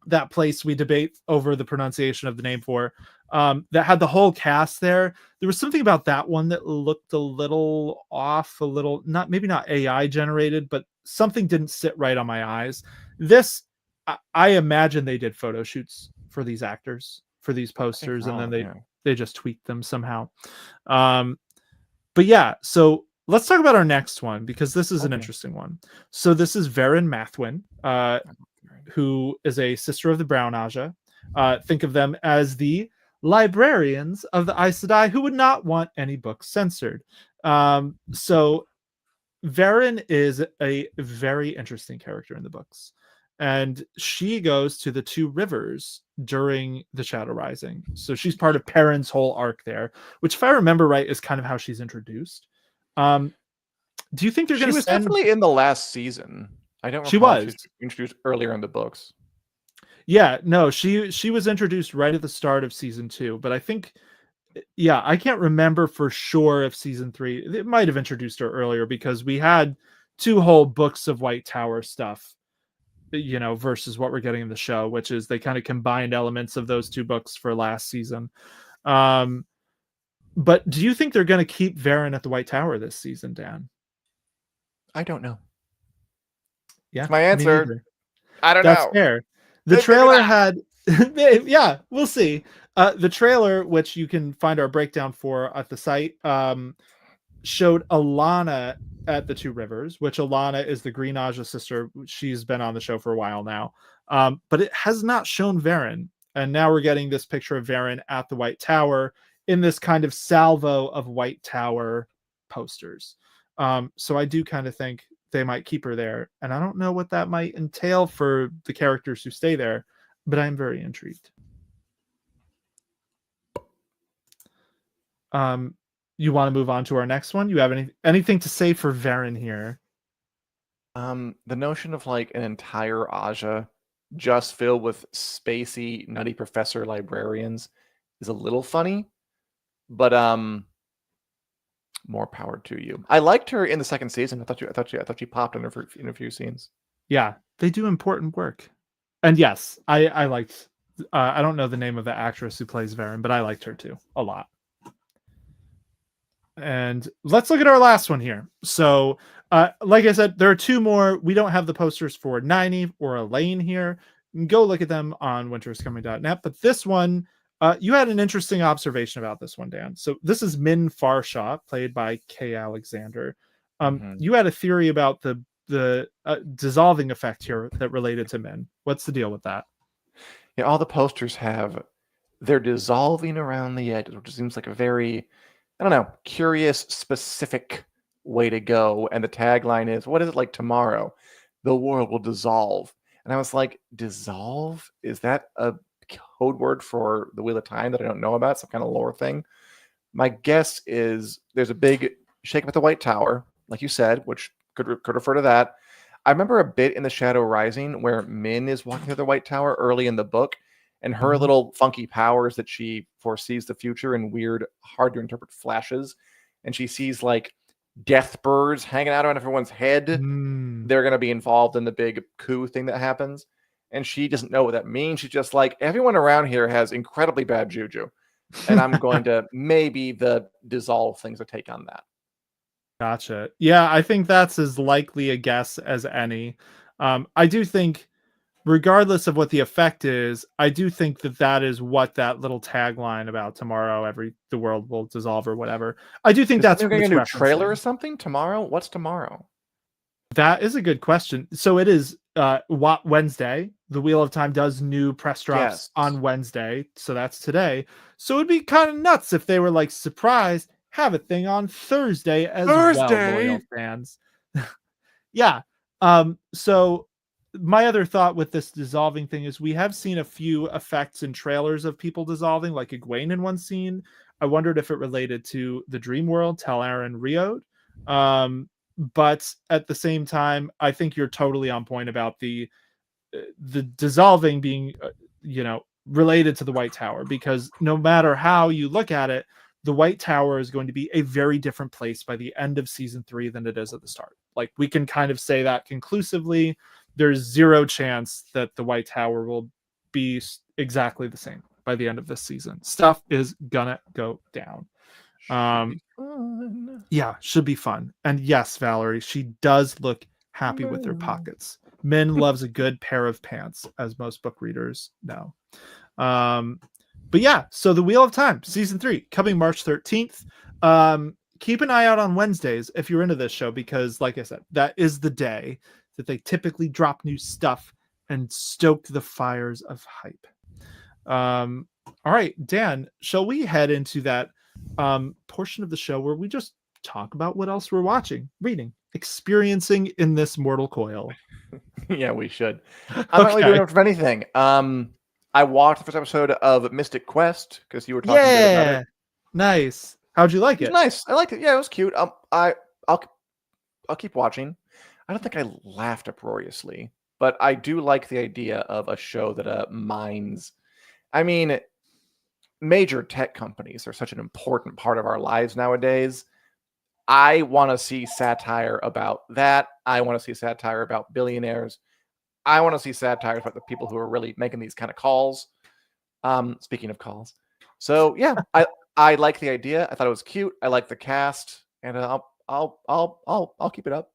S2: that place we debate over the pronunciation of the name for, that had the whole cast there. There was something about that one that looked a little off, maybe not AI generated, but something didn't sit right on my eyes. This, I imagine they did photo shoots for these actors, for these posters, and then they just tweaked them somehow. But yeah, so let's talk about our next one, because this is an interesting one. So this is Varen Mathwin, who is a sister of the Brown Aja. Think of them as the librarians of the Aes Sedai who would not want any books censored. So Varen is a very interesting character in the books. And she goes to the two rivers during the Shadow Rising. So she's part of Perrin's whole arc there, which, if I remember right, is kind of how she's introduced. Do you think they're going to send...
S1: definitely in the last season. I don't
S2: She
S1: recall
S2: was.
S1: if she's introduced earlier in the books.
S2: Yeah, no, she was introduced right at the start of season 2, but I think, yeah, I can't remember for sure if season 3, it might have introduced her earlier because we had 2 whole books of White Tower stuff, you know, versus what we're getting in the show, which is they kind of combined elements of those 2 books for last season. But do you think they're going to keep Varen at the White Tower this season, Dan?
S1: I don't know.
S2: Yeah,
S1: that's my answer. I don't
S2: That's
S1: know.
S2: fair. The trailer had, yeah, we'll see. The trailer, which you can find our breakdown for at the site, showed Alana at the two rivers, which Alana is the Green Aja sister. She's been on the show for a while now. But it has not shown Varen. And now we're getting this picture of Varen at the White Tower in this kind of salvo of White Tower posters. So I do kind of think they might keep her there. And I don't know what that might entail for the characters who stay there, but I'm very intrigued. You want to move on to our next one? You have anything to say for Varen here?
S1: The notion of like an entire Aja just filled with spacey, nutty professor librarians is a little funny, but more power to you. I liked her in the second season. I thought she popped in a few scenes.
S2: Yeah, they do important work. And yes, I liked. I don't know the name of the actress who plays Varen, but I liked her too a lot. And let's look at our last one here. So, like I said, there are 2 more. We don't have the posters for Nynaeve or Elaine here. Go look at them on winteriscoming.net. But this one, you had an interesting observation about this one, Dan. So this is Min Farshaw, played by Kay Alexander. You had a theory about the dissolving effect here that related to Min. What's the deal with that?
S1: Yeah, all the posters they're dissolving around the edges, which seems like a very, I don't know, curious, specific way to go. And the tagline is, what is it like tomorrow? The world will dissolve. And I was like, dissolve? Is that a code word for the Wheel of Time that I don't know about? Some kind of lore thing? My guess is there's a big shake up at the White Tower, like you said, which could refer to that. I remember a bit in The Shadow Rising where Min is walking through the White Tower early in the book, and her little funky powers that she foresees the future in weird, hard to interpret flashes. And she sees like death birds hanging out on everyone's head. They're going to be involved in the big coup thing that happens. And she doesn't know what that means. She's just like, everyone around here has incredibly bad juju. And I'm going to maybe the dissolve things to take on that.
S2: Gotcha. Yeah, I think that's as likely a guess as any. I do think, regardless of what the effect is, I do think that is what that little tagline about tomorrow, the world will dissolve or whatever. I do think that's
S1: going to do a trailer or something tomorrow. What's tomorrow?
S2: That is a good question. So it is Wednesday. The Wheel of Time does new press drops on Wednesday, so that's today. So it'd be kind of nuts if they were like, surprise, have a thing on Thursday as well, loyal fans. Yeah. So my other thought with this dissolving thing is we have seen a few effects in trailers of people dissolving, like Egwene in one scene. I wondered if it related to the dream world, Tal and Riod. But at the same time, I think you're totally on point about the dissolving being, related to the White Tower, because no matter how you look at it, the White Tower is going to be a very different place by the end of season 3 than it is at the start. Like, we can kind of say that conclusively. There's zero chance that the White Tower will be exactly the same by the end of this season. Stuff is gonna go down. Yeah, should be fun. And yes, Valerie, she does look happy with her pockets. Min loves a good pair of pants, as most book readers know. But yeah, so the Wheel of Time, season 3, coming March 13th. Keep an eye out on Wednesdays if you're into this show, because like I said, that is the day that they typically drop new stuff and stoke the fires of hype. All right, Dan, shall we head into that portion of the show where we just talk about what else we're watching, reading, experiencing in this mortal coil?
S1: Yeah, we should. I'm not really doing much of anything. I watched the first episode of Mystic Quest because you were talking good about it.
S2: Nice. How'd you like
S1: It was
S2: it?
S1: nice. I liked it. Yeah, it was cute. I'll keep watching. I don't think I laughed uproariously, but I do like the idea of a show that mines. I mean, major tech companies are such an important part of our lives nowadays. I want to see satire about that. I want to see satire about billionaires. I want to see satire about the people who are really making these kind of calls. Speaking of calls, so yeah, I like the idea. I thought it was cute. I like the cast, and I'll keep it up.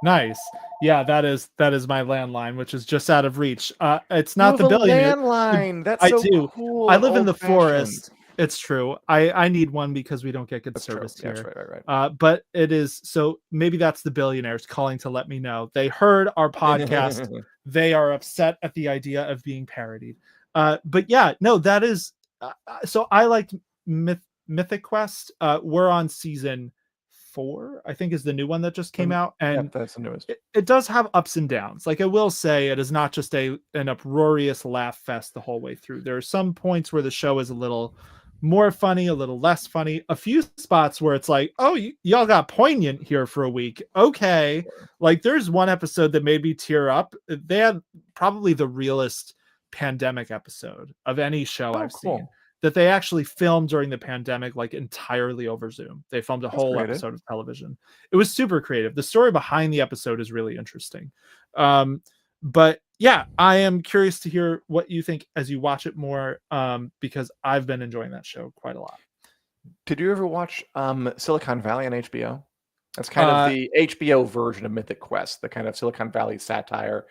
S2: Nice. Yeah, that is my landline, which is just out of reach. It's
S1: You
S2: not
S1: have
S2: the
S1: a
S2: billionaire.
S1: landline. That's
S2: I
S1: so
S2: do.
S1: cool.
S2: I
S1: And
S2: live in the
S1: old-fashioned.
S2: forest. It's true. I need one because we don't get good
S1: That's
S2: service
S1: true.
S2: here.
S1: Yeah, that's right.
S2: But it is, so maybe that's the billionaires calling to let me know. They heard our podcast. They are upset at the idea of being parodied. But yeah, no, that is so I liked Mythic Quest. We're on season 4, I think, is the new one that just came out, and
S1: Yeah, that's the newest.
S2: it does have ups and downs. Like, I will say, it is not just an uproarious laugh fest the whole way through. There are some points where the show is a little more funny, a little less funny. A few spots where it's like, oh, y'all got poignant here for a week. Okay. Like, there's one episode that made me tear up. They had probably the realest pandemic episode of any show I've seen, that they actually filmed during the pandemic, like entirely over Zoom. They filmed a whole episode of television. It was super creative. The story behind the episode is really interesting. But yeah, I am curious to hear what you think as you watch it more, because I've been enjoying that show quite a lot.
S1: Did you ever watch Silicon Valley on HBO? That's kind of the HBO version of Mythic Quest, the kind of Silicon Valley satire,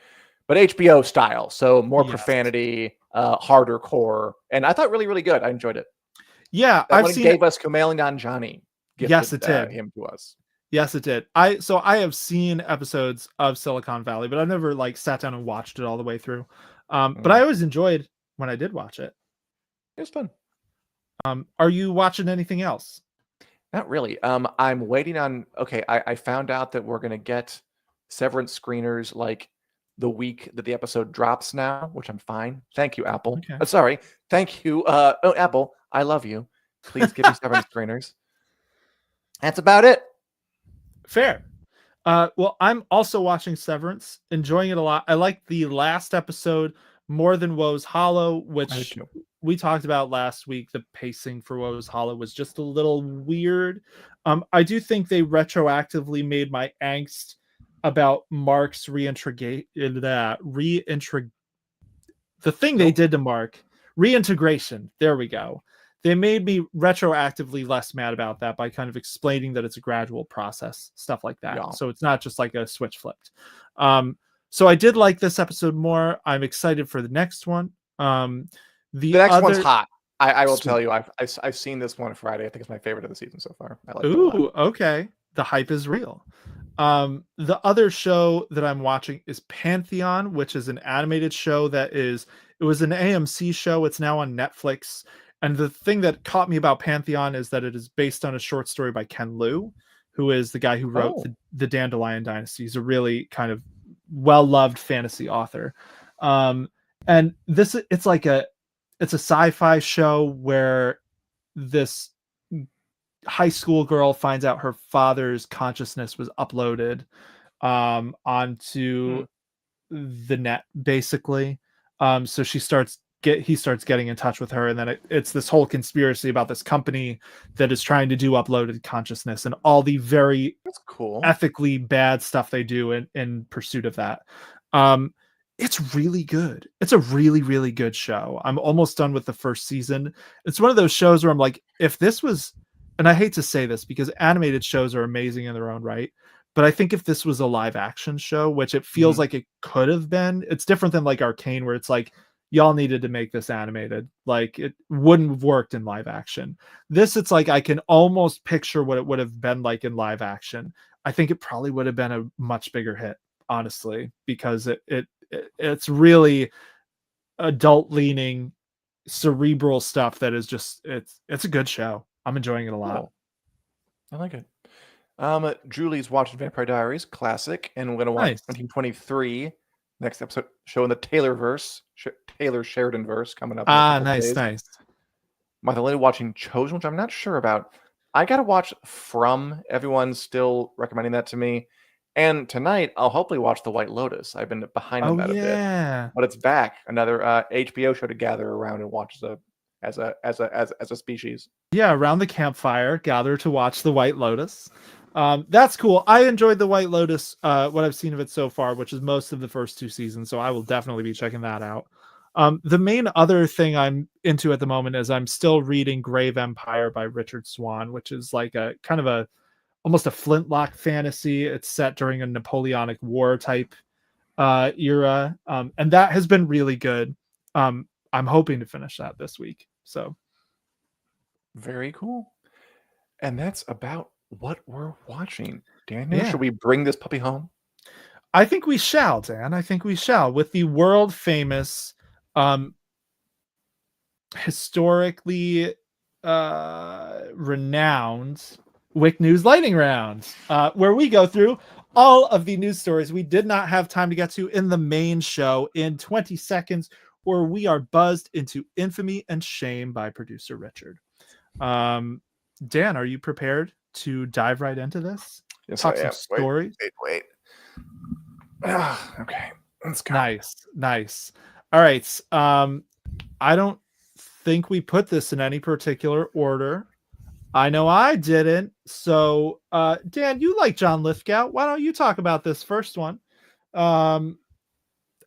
S1: but HBO style. So more profanity, harder core, and I thought really, really good. I enjoyed it.
S2: Yeah,
S1: I've seen. Gave us Kumail Nanjiani.
S2: Yes, it did.
S1: Him to us.
S2: Yes, it did. I have seen episodes of Silicon Valley, but I've never like sat down and watched it all the way through. But I always enjoyed when I did watch it.
S1: It was fun.
S2: Are you watching anything else?
S1: Not really. I'm waiting on. Okay, I found out that we're gonna get Severance screeners like the week that the episode drops now, which I'm fine. Thank you, Apple.
S2: Okay.
S1: Sorry. Thank you, Apple. I love you. Please give me Severance screeners. That's about it.
S2: Fair. Well, I'm also watching Severance, enjoying it a lot. I like the last episode more than Woe's Hollow, which we talked about last week. The pacing for Woe's Hollow was just a little weird. I do think they retroactively made my angst about Mark's the thing they did to Mark, reintegration. There we go. They made me retroactively less mad about that by kind of explaining that it's a gradual process, stuff like that. Yeah. So it's not just like a switch flipped. So I did like this episode more. I'm excited for the next one. The
S1: next one's hot. I will tell you, I've seen this one Friday. I think it's my favorite of the season so far. I like it a lot.
S2: Okay. The hype is real. The other show that I'm watching is Pantheon, which is an animated show it was an AMC show. It's now on Netflix. And the thing that caught me about Pantheon is that it is based on a short story by Ken Liu, who is the guy who wrote the Dandelion Dynasty. He's a really kind of well-loved fantasy author. And it's a sci-fi show where this high school girl finds out her father's consciousness was uploaded onto the net, basically. So he starts getting in touch with her, and then it's this whole conspiracy about this company that is trying to do uploaded consciousness and all the very ethically bad stuff they do in pursuit of that. It's really good. It's a really, really good show. I'm almost done with the first season. It's one of those shows where I'm like, if this was, and I hate to say this because animated shows are amazing in their own right, but I think if this was a live action show, which it feels like it could have been, it's different than like Arcane, where it's like, y'all needed to make this animated. Like, it wouldn't have worked in live action. This, it's like, I can almost picture what it would have been like in live action. I think it probably would have been a much bigger hit, honestly, because it's really adult leaning, cerebral stuff that is just, it's a good show. I'm enjoying it a lot.
S1: Cool. I like it. Julie's watching Vampire Diaries, classic, and we're gonna watch
S2: Nice.
S1: 1923 next episode, showing the Taylor Sheridan verse coming up in a
S2: Ah,
S1: couple
S2: nice,
S1: days.
S2: nice.
S1: Martha Lily watching Chosen, which I'm not sure about. I gotta watch From. Everyone's still recommending that to me. And tonight I'll hopefully watch The White Lotus. I've been behind on
S2: Oh
S1: that a bit,
S2: yeah.
S1: but it's back. Another HBO show to gather around and watch as a species.
S2: Yeah, around the campfire, gather to watch The White Lotus. That's cool. I enjoyed The White Lotus, what I've seen of it so far, which is most of the first 2 seasons, so I will definitely be checking that out. The main other thing I'm into at the moment is I'm still reading Grave Empire by Richard Swan, which is like a kind of almost a flintlock fantasy. It's set during a Napoleonic War type era, and that has been really good. I'm hoping to finish that this week. So
S1: very cool. And that's about what we're watching. Daniel,
S2: yeah.
S1: should we bring this puppy home?
S2: I think we shall, Dan. I think we shall, with the world famous, historically renowned WiC News Lightning Round, where we go through all of the news stories we did not have time to get to in the main show in 20 seconds, or we are buzzed into infamy and shame by producer Richard. Dan, are you prepared to dive right into this?
S1: Yes,
S2: Talk
S1: I
S2: some
S1: am.
S2: stories.
S1: Wait. Okay, let's go.
S2: Nice. All right. I don't think we put this in any particular order. I know I didn't. So, Dan, you like John Lithgow. Why don't you talk about this first one?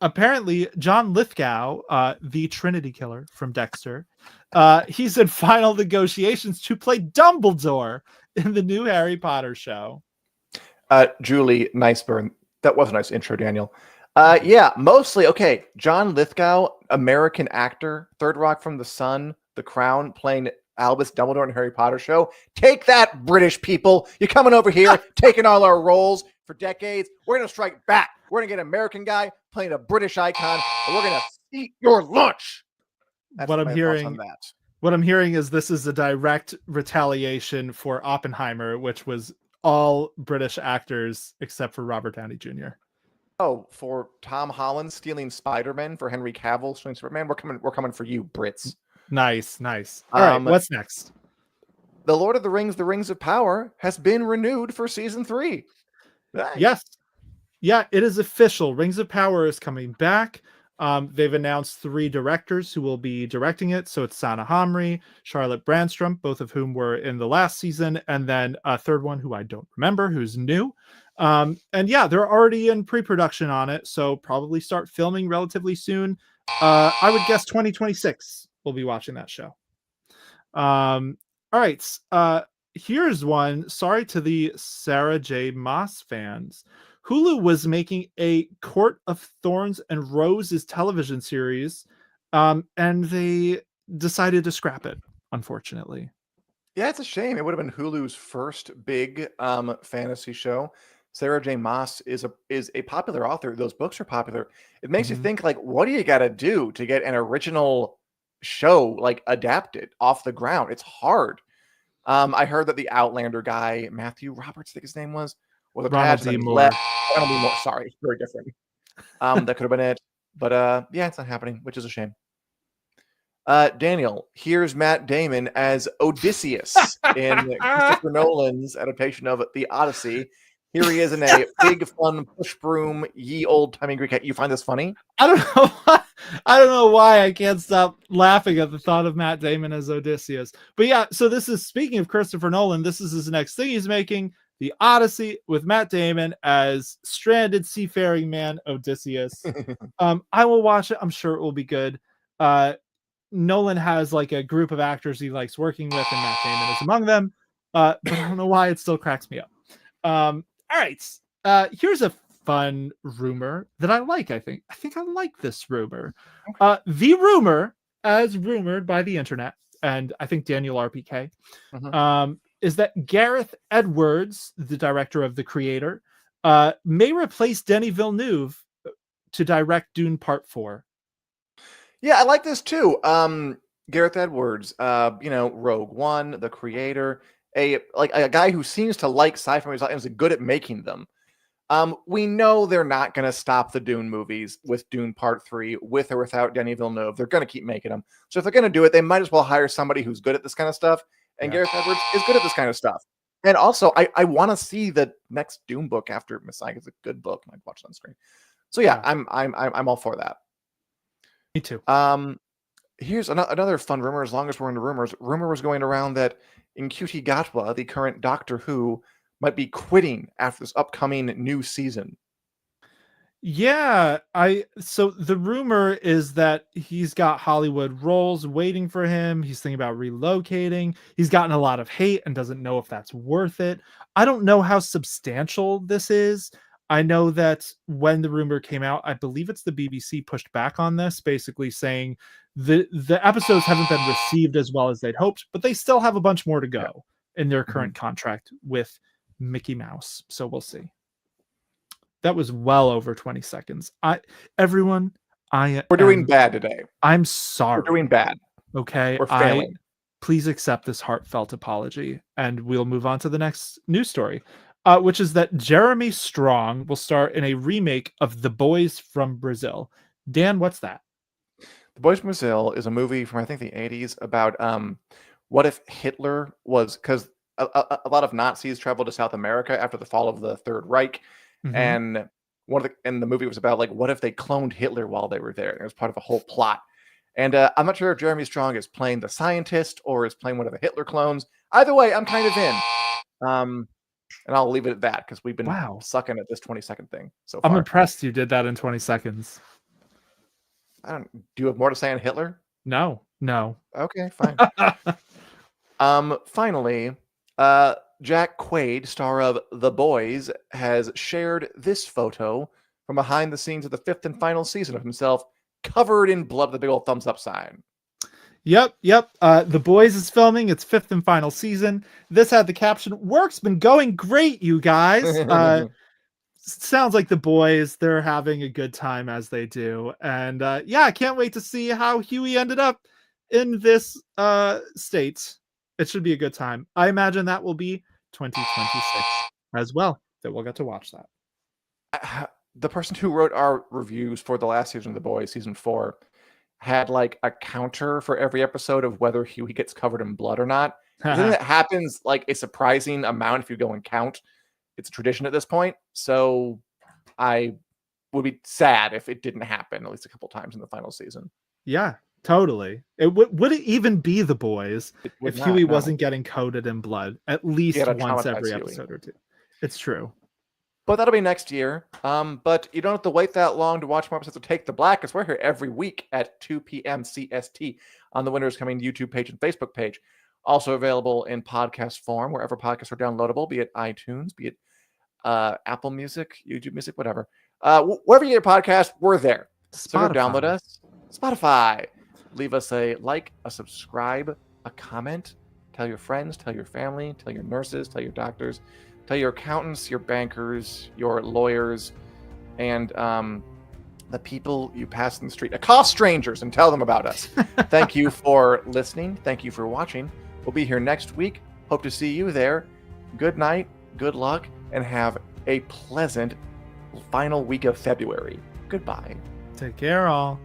S2: Apparently, John Lithgow, the Trinity Killer from Dexter, he's in final negotiations to play Dumbledore in the new Harry Potter show.
S1: Julie, nice burn. That was a nice intro, Daniel. Yeah, mostly okay. John Lithgow, American actor, Third Rock from the Sun, The Crown, playing Albus Dumbledore in Harry Potter show. Take that, British people! You're coming over here, taking all our roles for decades. We're gonna strike back. We're gonna get an American guy playing a British icon, and we're gonna eat your lunch. That's
S2: what I'm hearing.
S1: On that.
S2: What I'm hearing is this is a direct retaliation for Oppenheimer, which was all British actors except for Robert Downey Jr.
S1: Oh, for Tom Holland stealing Spider-Man for Henry Cavill stealing Superman. We're coming for you, Brits.
S2: Nice. All right, what's next?
S1: The Lord of the Rings, The Rings of Power has been renewed for season 3.
S2: Nice. Yes. Yeah, it is official. Rings of Power is coming back. They've announced 3 directors who will be directing it. So it's Sana Hamri, Charlotte Brandstrom, both of whom were in the last season, and then a third one who I don't remember, who's new. And yeah, they're already in pre-production on it, so probably start filming relatively soon. I would guess 2026 we'll be watching that show. All right. Here's one. Sorry to the Sarah J. Maas fans. Hulu was making a Court of Thorns and Roses television series, and they decided to scrap it, unfortunately.
S1: Yeah, it's a shame. It would have been Hulu's first big fantasy show. Sarah J. Maas is a popular author. Those books are popular. It makes you think, like, what do you got to do to get an original show like adapted off the ground? It's hard. I heard that the Outlander guy, Matthew Roberts, I think his name was the
S2: Ronald D. Moore.
S1: Sorry, very different. That could have been it. But yeah, it's not happening, which is a shame. Daniel, here's Matt Damon as Odysseus in Christopher Nolan's adaptation of The Odyssey. Here he is in a big, fun push broom, ye old timey Greek hat. You find this funny?
S2: I don't know why I can't stop laughing at the thought of Matt Damon as Odysseus. But yeah, so this is, speaking of Christopher Nolan, this is his next thing he's making, The Odyssey, with Matt Damon as stranded seafaring man Odysseus. I will watch it. I'm sure it will be good. Nolan has like a group of actors he likes working with, and Matt Damon is among them. But I don't know why it still cracks me up. All right. Here's a fun rumor that I like. I think I like this rumor. The rumor, as rumored by the internet, and I think Daniel RPK, is that Gareth Edwards, the director of The Creator, may replace Denis Villeneuve to direct Dune Part 4.
S1: Yeah, I like this too. Gareth Edwards, Rogue One, The Creator. a guy who seems to like sci-fi movies and is good at making them. We know they're not going to stop the Dune movies with Dune Part 3, with or without Denis Villeneuve. They're going to keep making them. So if they're going to do it, they might as well hire somebody who's good at this kind of stuff. And Gareth Edwards is good at this kind of stuff. And also, I want to see the next Dune book after Messiah. It's a good book, and I'd watch it on screen. So yeah, I'm all for that.
S2: Me too.
S1: Here's another fun rumor. As long as we're into rumors, rumor was going around that Ncuti Gatwa, the current Doctor Who, might be quitting after this upcoming new season.
S2: Yeah, so the rumor is that he's got Hollywood roles waiting for him. He's thinking about relocating. He's gotten a lot of hate and doesn't know if that's worth it. I don't know how substantial this is. I know that when the rumor came out, I believe it's the BBC pushed back on this, basically saying the episodes haven't been received as well as they'd hoped, but they still have a bunch more to go in their current contract with Mickey Mouse. So we'll see. That was well over 20 seconds. We're
S1: doing bad today.
S2: I'm sorry.
S1: We're doing bad.
S2: Okay.
S1: We're failing.
S2: Please accept this heartfelt apology, and we'll move on to the next news story, which is that Jeremy Strong will star in a remake of The Boys from Brazil. Dan, what's that?
S1: The Boys from Brazil is a movie from, I think, the 80s about what if Hitler was, because a lot of Nazis traveled to South America after the fall of the Third Reich. And the movie was about, like, what if they cloned Hitler while they were there? And it was part of a whole plot. And I'm not sure if Jeremy Strong is playing the scientist or is playing one of the Hitler clones. Either way, I'm kind of in. And I'll leave it at that because we've been sucking at this 20-second thing so far.
S2: I'm impressed you did that in 20 sequence.
S1: Do you have more to say on Hitler?
S2: No.
S1: Okay, fine. Finally, Jack Quaid, star of The Boys, has shared this photo from behind the scenes of the 5th and final season of himself, covered in blood with a big old thumbs up sign.
S2: Yep. The Boys is filming its 5th and final season. This had the caption, "Work's been going great, you guys." Sounds like The Boys, they're having a good time as they do. And I can't wait to see how Huey ended up in this state. It should be a good time. I imagine that will be 2026 as well, that we'll get to watch that.
S1: The person who wrote our reviews for the last season of The Boys, season 4, had like a counter for every episode of whether Huey gets covered in blood or not. I think that happens like a surprising amount if you go and count. It's a tradition at this point. So I would be sad if it didn't happen at least a couple times in the final season.
S2: Yeah, totally. Would it even be The Boys if Huey wasn't getting coated in blood at least once every episode or two? It's true.
S1: But that'll be next year. But you don't have to wait that long to watch more episodes of Take the Black, because we're here every week at 2 p.m. CST on the Winners Coming YouTube page and Facebook page. Also available in podcast form, wherever podcasts are downloadable, be it iTunes, be it Apple Music, YouTube Music, whatever. Wherever you get a podcast, we're there. So go download us. Spotify. Leave us a like, a subscribe, a comment. Tell your friends, tell your family, tell your nurses, tell your doctors, tell your accountants, your bankers, your lawyers, and the people you pass in the street. Accost strangers and tell them about us. Thank you for listening. Thank you for watching. We'll be here next week. Hope to see you there. Good night, good luck, and have a pleasant final week of February. Goodbye.
S2: Take care, all.